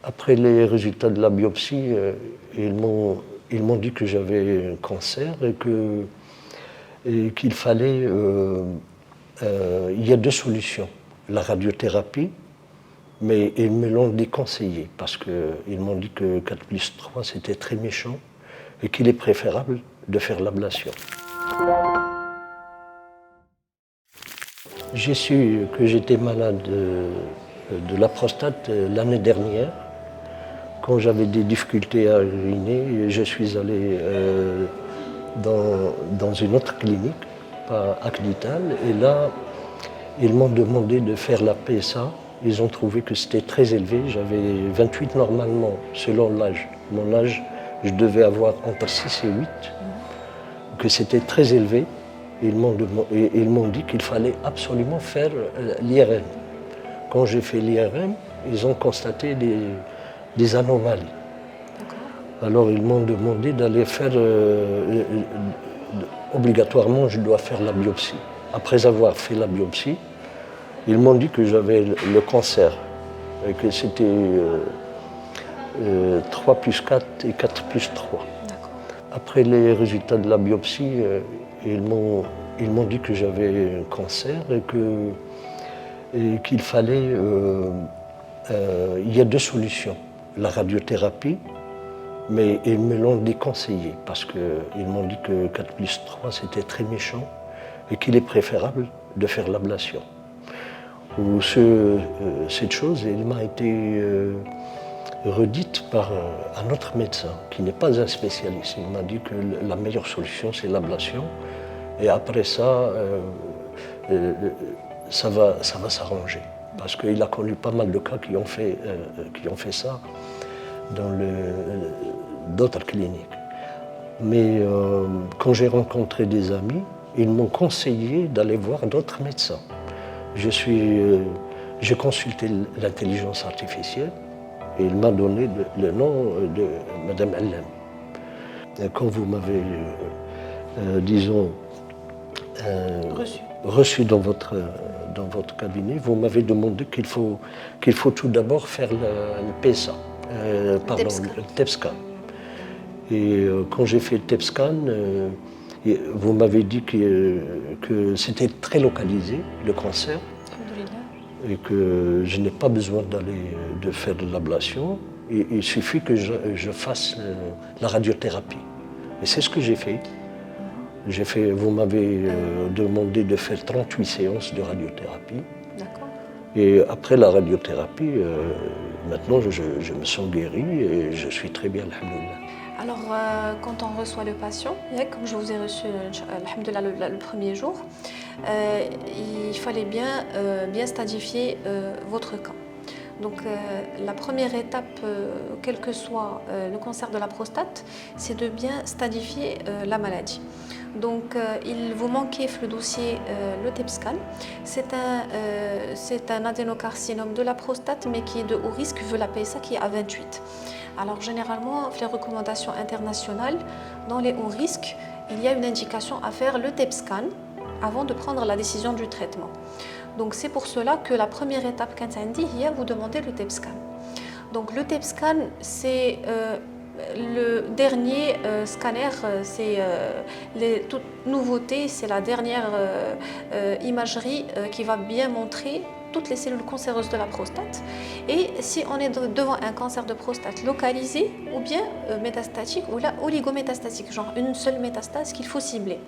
Après les résultats de la biopsie, ils m'ont dit que j'avais un cancer et qu'il fallait... il y a deux solutions. La radiothérapie, mais ils me l'ont déconseillé parce qu'ils m'ont dit que 4+3 c'était très méchant et qu'il est préférable de faire l'ablation. J'ai su que j'étais malade de la prostate l'année dernière. Quand j'avais des difficultés à uriner, je suis allé dans une autre clinique, pas Acnital, et là, ils m'ont demandé de faire la PSA. Ils ont trouvé que c'était très élevé. J'avais 28 normalement, selon l'âge. Mon âge, je devais avoir entre 6 et 8, que c'était très élevé. Ils m'ont dit qu'il fallait absolument faire l'IRM. Quand j'ai fait l'IRM, ils ont constaté des anomalies. Alors ils m'ont demandé d'aller faire, obligatoirement je dois faire la biopsie. Après avoir fait la biopsie, ils m'ont dit que j'avais le cancer, et que c'était 3+4 et 4+3. Après les résultats de la biopsie, ils m'ont dit que j'avais un cancer et qu'il fallait... il y a deux solutions. La radiothérapie, mais ils me l'ont déconseillé parce qu'ils m'ont dit que 4+3 c'était très méchant et qu'il est préférable de faire l'ablation. Cette chose, elle m'a été redite par un autre médecin qui n'est pas un spécialiste. Il m'a dit que la meilleure solution c'est l'ablation et après ça, ça va s'arranger. Parce qu'il a connu pas mal de cas qui ont fait ça dans d'autres cliniques. Mais quand j'ai rencontré des amis, ils m'ont conseillé d'aller voir d'autres médecins. J'ai consulté l'intelligence artificielle et il m'a donné le nom de Madame Allem. Quand vous m'avez, disons, reçu dans votre cabinet, vous m'avez demandé qu'il faut tout d'abord faire le PSA, le TEP scan. Et quand j'ai fait le TEP scan, vous m'avez dit que c'était très localisé, le cancer, et que je n'ai pas besoin de faire de l'ablation. Il suffit que je fasse la radiothérapie. Et c'est ce que j'ai fait. Vous m'avez demandé de faire 38 séances de radiothérapie. D'accord. Et après la radiothérapie, maintenant je me sens guéri et je suis très bien, alhamdoulilah. Alors, quand on reçoit le patient, comme je vous ai reçu alhamdoulilah, le premier jour, il fallait bien stadifier votre cas. Donc la première étape, quel que soit le cancer de la prostate, c'est de bien stadifier la maladie. Donc il vous manquait le dossier, le TEP scan. C'est un adénocarcinome de la prostate, mais qui est de haut risque vu la PSA qui est à 28. Alors généralement, les recommandations internationales, dans les hauts risques, il y a une indication à faire le TEP scan avant de prendre la décision du traitement. Donc c'est pour cela que la première étape quand on dit, il y a vous demander le TEP scan. Donc le TEP scan, c'est le dernier scanner, c'est toute nouveauté, c'est la dernière imagerie qui va bien montrer toutes les cellules cancéreuses de la prostate. Et si on est devant un cancer de prostate localisé ou bien métastatique ou là oligométastatique, genre une seule métastase qu'il faut cibler.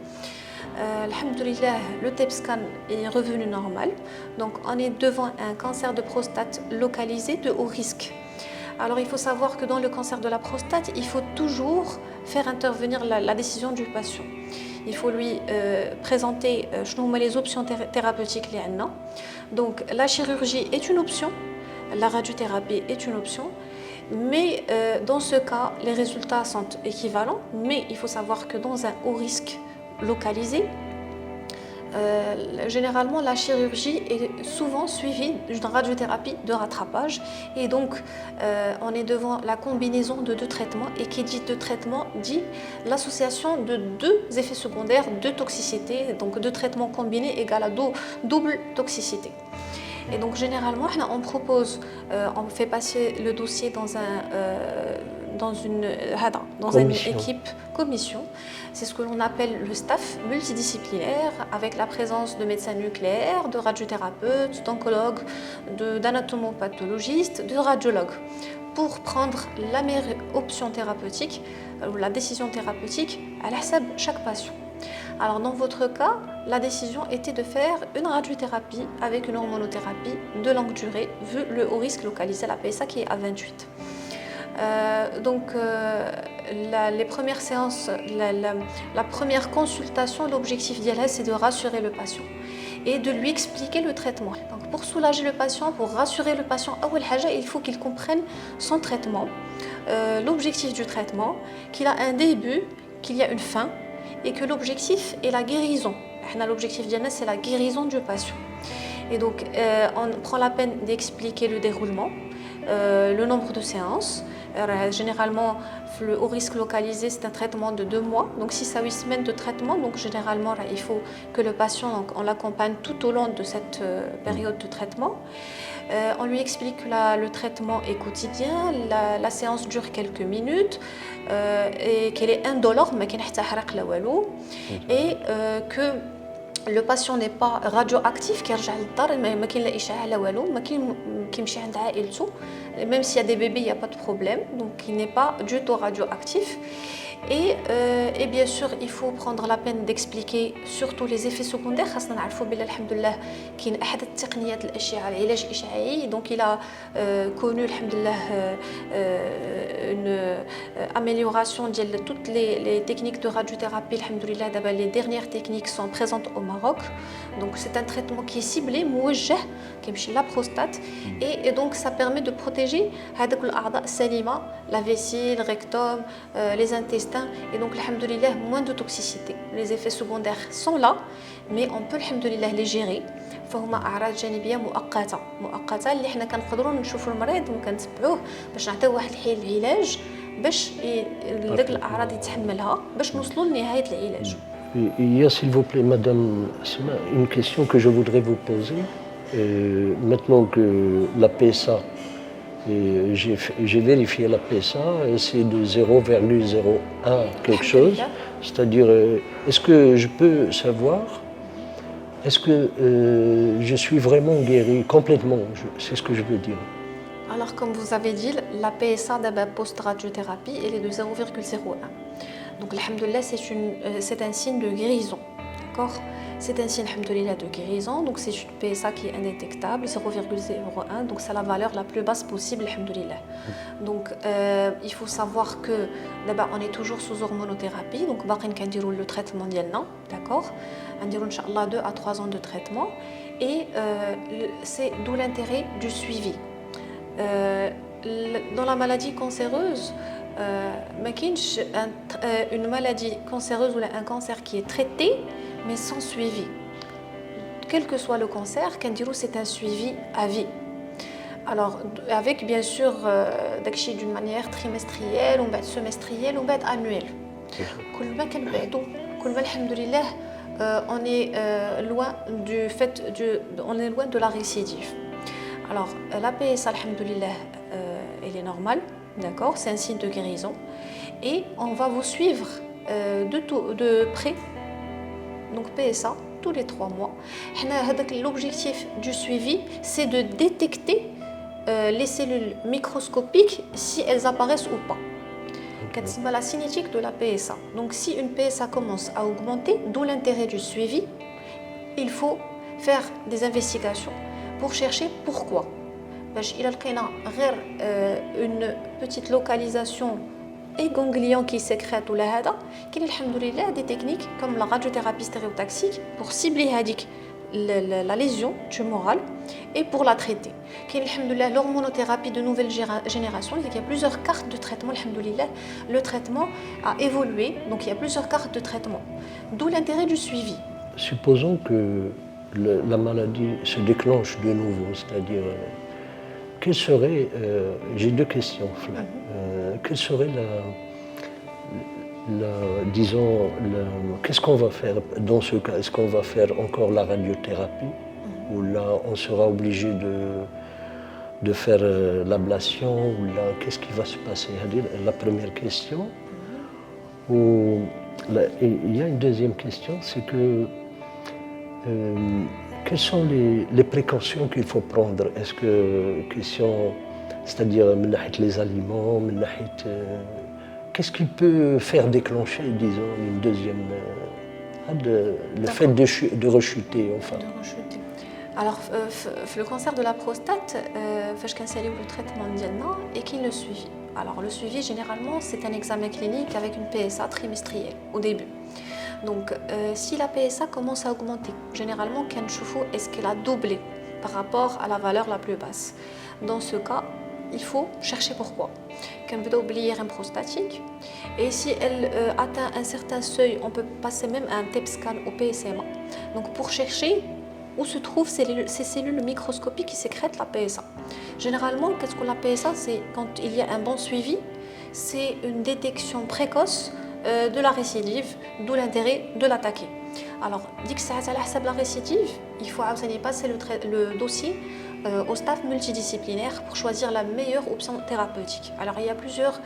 Alhamdoulilah, le TEP scan est revenu normal. Donc on est devant un cancer de prostate localisé de haut risque. Alors il faut savoir que dans le cancer de la prostate, il faut toujours faire intervenir la décision du patient. Il faut lui présenter les options thérapeutiques. Donc la chirurgie est une option, la radiothérapie est une option, mais dans ce cas, les résultats sont équivalents, mais il faut savoir que dans un haut risque localisé, généralement la chirurgie est souvent suivie d'une radiothérapie de rattrapage et donc on est devant la combinaison de deux traitements et qui dit deux traitements dit l'association de deux effets secondaires, deux toxicités, donc deux traitements combinés égale à double toxicité. Et donc généralement, on propose, on fait passer le dossier dans une équipe commission. C'est ce que l'on appelle le staff multidisciplinaire, avec la présence de médecins nucléaires, de radiothérapeutes, d'oncologues, d'anatomopathologiste, de radiologues, pour prendre la meilleure option thérapeutique ou la décision thérapeutique à la chaque patient. Alors dans votre cas, la décision était de faire une radiothérapie avec une hormonothérapie de longue durée, vu le haut risque localisé, la PSA qui est à 28. Les premières séances, la première consultation, l'objectif d'elle, c'est de rassurer le patient et de lui expliquer le traitement. Donc pour soulager le patient, pour rassurer le patient, il faut qu'il comprenne son traitement, l'objectif du traitement, qu'il a un début, qu'il y a une fin et que l'objectif est la guérison. L'objectif d'elle, c'est la guérison du patient. Et donc on prend la peine d'expliquer le déroulement, le nombre de séances. Généralement, le haut risque localisé, c'est un traitement de 2 mois, donc 6 à 8 semaines de traitement. Donc généralement, il faut que le patient, on l'accompagne tout au long de cette période de traitement. On lui explique que le traitement est quotidien, la séance dure quelques minutes et qu'elle est indolore, mais qu'elle et que le patient n'est pas radioactif, même s'il y a des bébés, il n'y a pas de problème, donc il n'est pas du tout radioactif. Et bien sûr, il faut prendre la peine d'expliquer surtout les effets secondaires. Donc il a connu une amélioration de toutes les techniques de radiothérapie. Les dernières techniques sont présentes au Maroc. Donc c'est un traitement qui est ciblé, qui est la prostate, et donc ça permet de protéger la vessie, le rectum, les intestins. Et donc, alhamdoulilah, moins de toxicité. Les effets secondaires sont là, mais on peut, alhamdoulilah, les gérer. فهما أعراض جانبية مؤقتة اللي حنا كنقدروا نشوفوا المريض وكنتبعوه باش نعطيوه واحد العلاج باش داك الأعراض يتحملها باش نوصلوا لنهاية العلاج. Il y a, s'il vous plaît, Madame Asma, une question que je voudrais vous poser. Maintenant que la PSA, j'ai vérifié la PSA, c'est de 0,01 quelque chose. C'est-à-dire, est-ce que je peux savoir, est-ce que je suis vraiment guéri complètement? C'est ce que je veux dire. Alors, comme vous avez dit, la PSA post-radiothérapie, elle est de 0,01. Donc, alhamdoulilah, c'est un signe de guérison. D'accord? C'est un signe, alhamdoulilah, de guérison. Donc, c'est une PSA qui est indétectable, 0,01. Donc, c'est la valeur la plus basse possible, alhamdoulilah. Donc, il faut savoir que d'abord, on est toujours sous hormonothérapie. Donc, le traitement d'Yelna, d'accord? On dirait, Inch'Allah, 2 à 3 ans de traitement. Et c'est d'où l'intérêt du suivi. Dans la maladie cancéreuse, une maladie cancéreuse ou un cancer qui est traité, mais sans suivi. Quel que soit le cancer, c'est un suivi à vie. Alors, avec bien sûr d'une manière trimestrielle, ou semestrielle, ou annuelle. On est loin de la récidive. Alors, la PSA, alhamdoulilah, elle est normale, d'accord, c'est un signe de guérison. Et on va vous suivre de près. Donc PSA, tous les 3 mois. L'objectif du suivi, c'est de détecter les cellules microscopiques si elles apparaissent ou pas. C'est la cinétique de la PSA. Donc si une PSA commence à augmenter, d'où l'intérêt du suivi, il faut faire des investigations pour chercher pourquoi. Il y a une petite localisation et ganglions qui sécrètent ou qu'il y a des techniques comme la radiothérapie stéréotaxique pour cibler la lésion tumorale et pour la traiter. Il y a l'hormonothérapie de nouvelle génération, il y a plusieurs cartes de traitement. Le traitement a évolué, donc il y a plusieurs cartes de traitement. D'où l'intérêt du suivi. Supposons que la maladie se déclenche de nouveau, c'est-à-dire, quelle serait, j'ai 2 questions, quelle serait qu'est-ce qu'on va faire dans ce cas? Est-ce qu'on va faire encore la radiothérapie où là, on sera obligé de faire l'ablation, ou là, qu'est-ce qui va se passer? La première question. Il y a une deuxième question, c'est que quelles sont les précautions qu'il faut prendre? Est-ce que question, c'est-à-dire les aliments, qu'est-ce qui peut faire déclencher, disons, une deuxième, le fait de rechuter, enfin. De rechuter. Alors, le cancer de la prostate, فاش كنساليو le traitement ديالنا et qui le suivi. Alors, le suivi, généralement, c'est un examen clinique avec une PSA trimestrielle au début. Donc, si la PSA commence à augmenter, généralement, est-ce qu'elle a doublé par rapport à la valeur la plus basse? Dans ce cas, il faut chercher pourquoi. Quand on veut oublier un prostatique, et si elle atteint un certain seuil, on peut passer même à un TEP scan au PSMA. Donc, pour chercher où se trouvent ces cellules microscopiques qui sécrètent la PSA. Généralement, qu'est-ce que la PSA? C'est quand il y a un bon suivi, c'est une détection précoce de la récidive, d'où l'intérêt de l'attaquer. Alors, dès que ça a la récidive, il faut passer le dossier au staff multidisciplinaire pour choisir la meilleure option thérapeutique. Alors, il y a plusieurs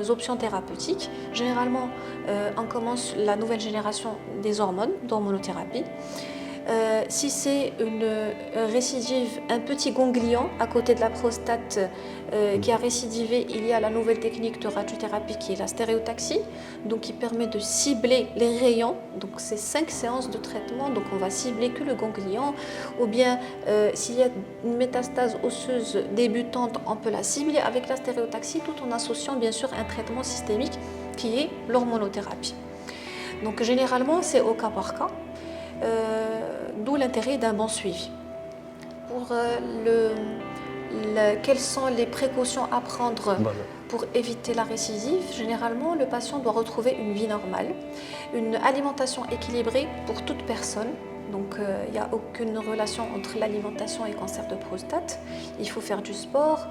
options thérapeutiques. Généralement, on commence la nouvelle génération des hormones, d'hormonothérapie. Si c'est une récidive, un petit ganglion à côté de la prostate qui a récidivé, il y a la nouvelle technique de radiothérapie qui est la stéréotaxie, donc qui permet de cibler les rayons. Donc c'est 5 séances de traitement, donc on va cibler que le ganglion. Ou bien s'il y a une métastase osseuse débutante, on peut la cibler avec la stéréotaxie tout en associant bien sûr un traitement systémique qui est l'hormonothérapie. Donc généralement c'est au cas par cas. D'où l'intérêt d'un bon suivi. Pour quelles sont les précautions à prendre pour éviter la récidive? Généralement, le patient doit retrouver une vie normale, une alimentation équilibrée pour toute personne. Donc, il n'y a aucune relation entre l'alimentation et le cancer de prostate. Il faut faire du sport,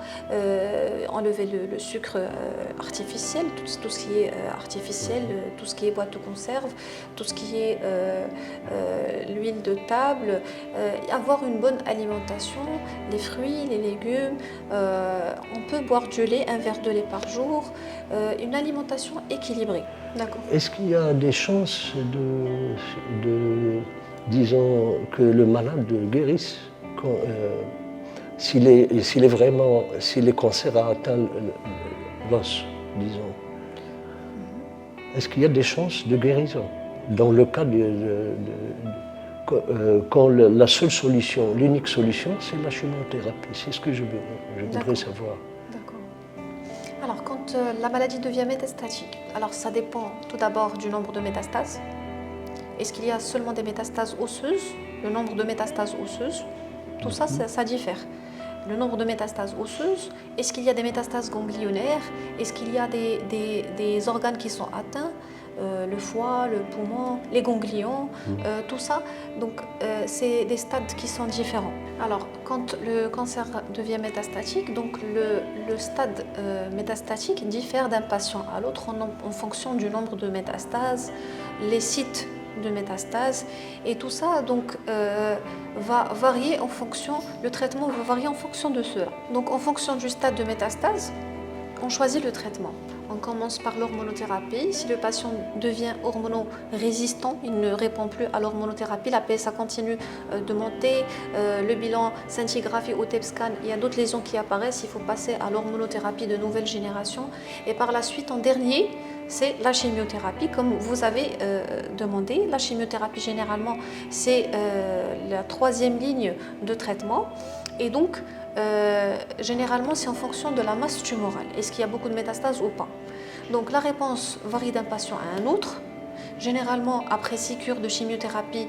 enlever le sucre artificiel, tout ce qui est artificiel, tout ce qui est boîte de conserve, tout ce qui est l'huile de table, avoir une bonne alimentation, les fruits, les légumes. On peut boire du lait, un verre de lait par jour, une alimentation équilibrée. D'accord. Est-ce qu'il y a des chances disons, que le malade guérisse si le cancer a atteint l'os, disons. Est-ce qu'il y a des chances de guérison dans le cas quand la seule solution, l'unique solution, c'est la chimiothérapie? C'est ce que je voudrais savoir. D'accord. Alors, quand la maladie devient métastatique, alors ça dépend tout d'abord du nombre de métastases. Est-ce qu'il y a seulement des métastases osseuses? Le nombre de métastases osseuses, tout ça, ça diffère. Le nombre de métastases osseuses, est-ce qu'il y a des métastases ganglionnaires? Est-ce qu'il y a des organes qui sont atteints? Le foie, le poumon, les ganglions, tout ça. Donc, c'est des stades qui sont différents. Alors, quand le cancer devient métastatique, donc le stade métastatique diffère d'un patient à l'autre en fonction du nombre de métastases, les sites de métastases, et tout ça donc va varier en fonction, le traitement va varier en fonction de cela. Donc en fonction du stade de métastase, on choisit le traitement. On commence par l'hormonothérapie. Si le patient devient hormonorésistant, il ne répond plus à l'hormonothérapie, la PSA continue de monter, le bilan scintigraphie au TEP scan, il y a d'autres lésions qui apparaissent, il faut passer à l'hormonothérapie de nouvelle génération. Et par la suite, en dernier, c'est la chimiothérapie, comme vous avez demandé. La chimiothérapie, généralement, c'est la 3e ligne de traitement. Et donc, généralement, c'est en fonction de la masse tumorale. Est-ce qu'il y a beaucoup de métastases ou pas? Donc, la réponse varie d'un patient à un autre. Généralement, après 6 cures de chimiothérapie,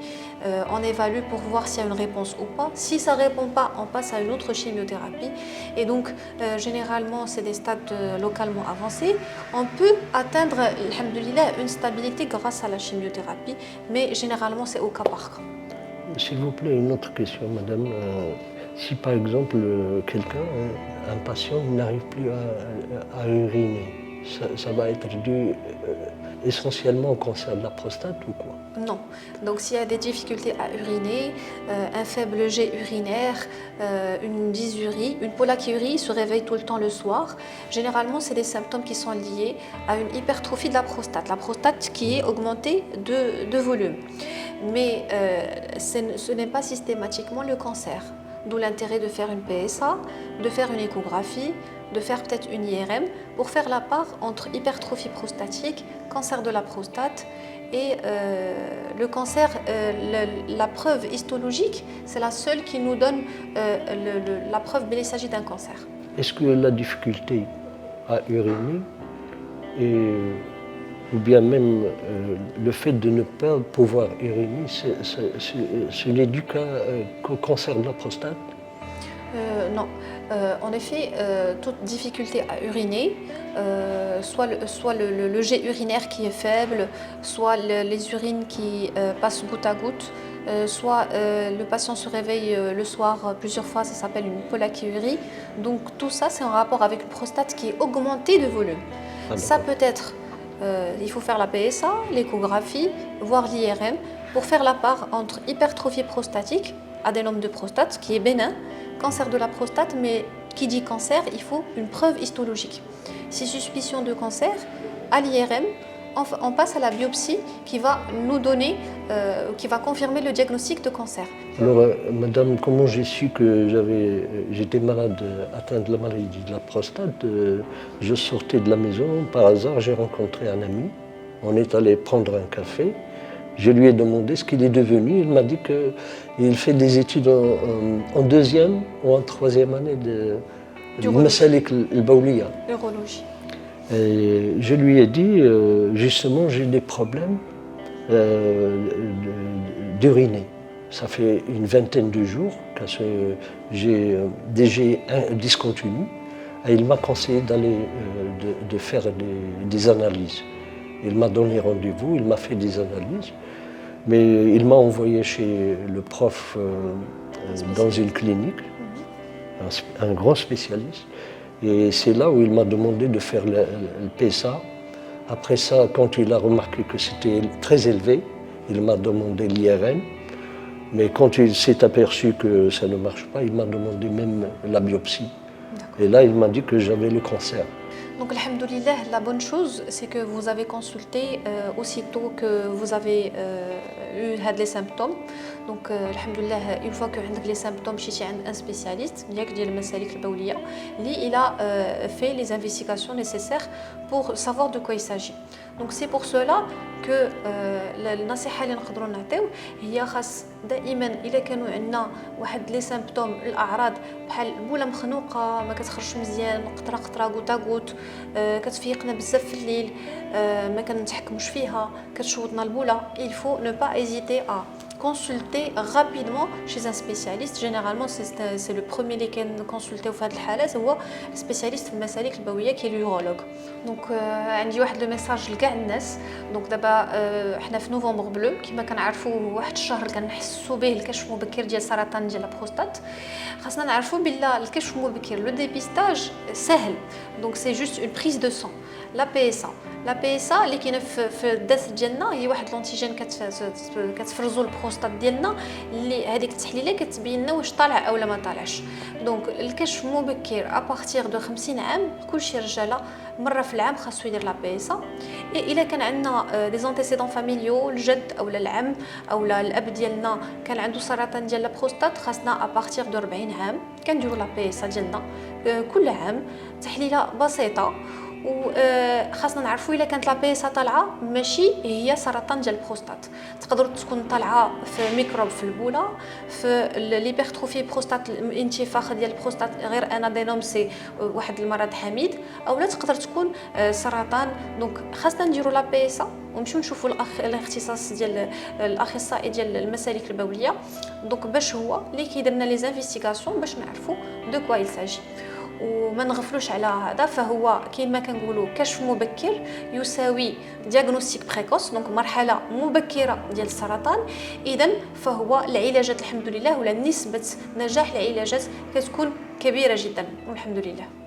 on évalue pour voir s'il y a une réponse ou pas. Si ça ne répond pas, on passe à une autre chimiothérapie. Et donc, généralement, c'est des stades localement avancés. On peut atteindre, alhamdoulilah, une stabilité grâce à la chimiothérapie, mais généralement, c'est au cas par cas. S'il vous plaît, une autre question, madame. Si par exemple, un patient n'arrive plus à uriner, ça va être dû essentiellement au cancer de la prostate ou quoi? Non. Donc s'il y a des difficultés à uriner, un faible jet urinaire, une dysurie, une pollakiurie, se réveille tout le temps le soir, généralement c'est des symptômes qui sont liés à une hypertrophie de la prostate qui est augmentée de volume. Mais ce n'est pas systématiquement le cancer. D'où l'intérêt de faire une PSA, de faire une échographie, de faire peut-être une IRM pour faire la part entre hypertrophie prostatique, cancer de la prostate et le cancer. La preuve histologique, c'est la seule qui nous donne la preuve qu'il s'agit d'un cancer. Est-ce que la difficulté à uriner ou bien même le fait de ne pas pouvoir uriner, ce n'est dû qu'au cancer de la prostate? Non. En effet, toute difficulté à uriner, soit le jet urinaire qui est faible, soit les urines qui passent goutte à goutte, soit le patient se réveille le soir plusieurs fois, ça s'appelle une pollakiurie. Donc tout ça, c'est en rapport avec une prostate qui est augmentée de volume. Ça peut être, il faut faire la PSA, l'échographie, voire l'IRM, pour faire la part entre hypertrophie prostatique, adénome de prostate, qui est bénin, cancer de la prostate, mais qui dit cancer, il faut une preuve histologique. Si suspicion de cancer, à l'IRM, on passe à la biopsie qui va nous donner, qui va confirmer le diagnostic de cancer. Alors, madame, comment j'ai su que j'étais malade, atteint de la maladie de la prostate? Je sortais de la maison, par hasard, j'ai rencontré un ami. On est allé prendre un café. Je lui ai demandé ce qu'il est devenu. Il m'a dit qu'il fait des études en deuxième ou en troisième année de Masalik al-Bawliya. Urologie. Et je lui ai dit, justement, j'ai des problèmes d'uriner. Ça fait une vingtaine de jours que j'ai déjà discontinu. Et il m'a conseillé de faire des analyses. Il m'a donné rendez-vous, il m'a fait des analyses, mais il m'a envoyé chez le prof dans une clinique, un grand spécialiste. Et c'est là où il m'a demandé de faire le PSA. Après ça, quand il a remarqué que c'était très élevé, il m'a demandé l'IRM. Mais quand il s'est aperçu que ça ne marche pas, il m'a demandé même la biopsie. Et là, il m'a dit que j'avais le cancer. Donc, alhamdoulilah, la bonne chose, c'est que vous avez consulté aussitôt que vous avez eu les symptômes. Donc, alhamdoulilah, une fois que vous avez les symptômes, chez un spécialiste, il a fait les investigations nécessaires pour savoir de quoi il s'agit. Donc, c'est pour cela que النصيحة اللي نقدروا نعطيو هي خاص دائما إذا كانوا عندنا واحد لي سيمبتوم الأعراض بحال البولة مخنوقة ما كتخرجش مزيان قطرة قطرة غوتا غوت كتفيقنا بزاف في الليل ما كنتحكموش فيها كتشوطنا البولة il faut ne pas hésiter à consulter rapidement chez un spécialiste. Généralement, c'est le premier اللي كنconsulter في هذه الحالات هو spécialiste في المسالك البولية qui est l'urologue. Donc عندي واحد لو ميساج لكاع الناس. Donc دابا حنا في نوفمبر بلو كما كنعرفوا واحد الشهر اللي كنحسوا به الكشف المبكر ديال سرطان ديال البروستات. خاصنا نعرفوا بلا الكشف المبكر لو ديبيستاج سهل. Donc c'est juste une prise de sang. La PSA اللي كاينه في الدس ديالنا هي واحد لونتيجين كتفرزوا البروستات ديالنا اللي هذيك التحليله كتبين لنا واش طالع او لا ما طالعش. دونك الكشف المبكر ابارتيغ دو 50 عام كلشي رجاله مره في العام خاصو يدير لا PSA. الا كان عندنا دي زانتيسيدون فاميليو الجد او العم او الاب ديالنا كان عنده سرطان ديال البروستات خاصنا ابارتيغ دو 40 عام كنديروا لا PSA ديالنا كل عام تحليله بسيطه. وخاصنا نعرفوا الا كانت لا بيسا طالعه ماشي هي سرطان ديال البروستات تقدر تكون طالعه في ميكروب في البوله في ليبرتروفي بروستات الانتفاخ ديال البروستات غير ان ادينوم سي واحد المرض حميد او لا تقدر تكون سرطان. دونك خاصنا نديروا لا بيسا ونمشيو نشوفوا الاختصاص ديال الاخصائي ديال المسالك البوليه دونك باش هو اللي كيدير لنا لي زانفيستيغاسيون باش نعرفوا دو كوا يل ساجي. وما نغفلوش على هذا فهو كما كنقولوا كشف مبكر يساوي دياغنوستيك بريكوس دونك مرحله مبكره ديال السرطان. اذا فهو العلاجات الحمد لله ولا نسبه نجاح العلاجات كتكون كبيره جدا والحمد لله.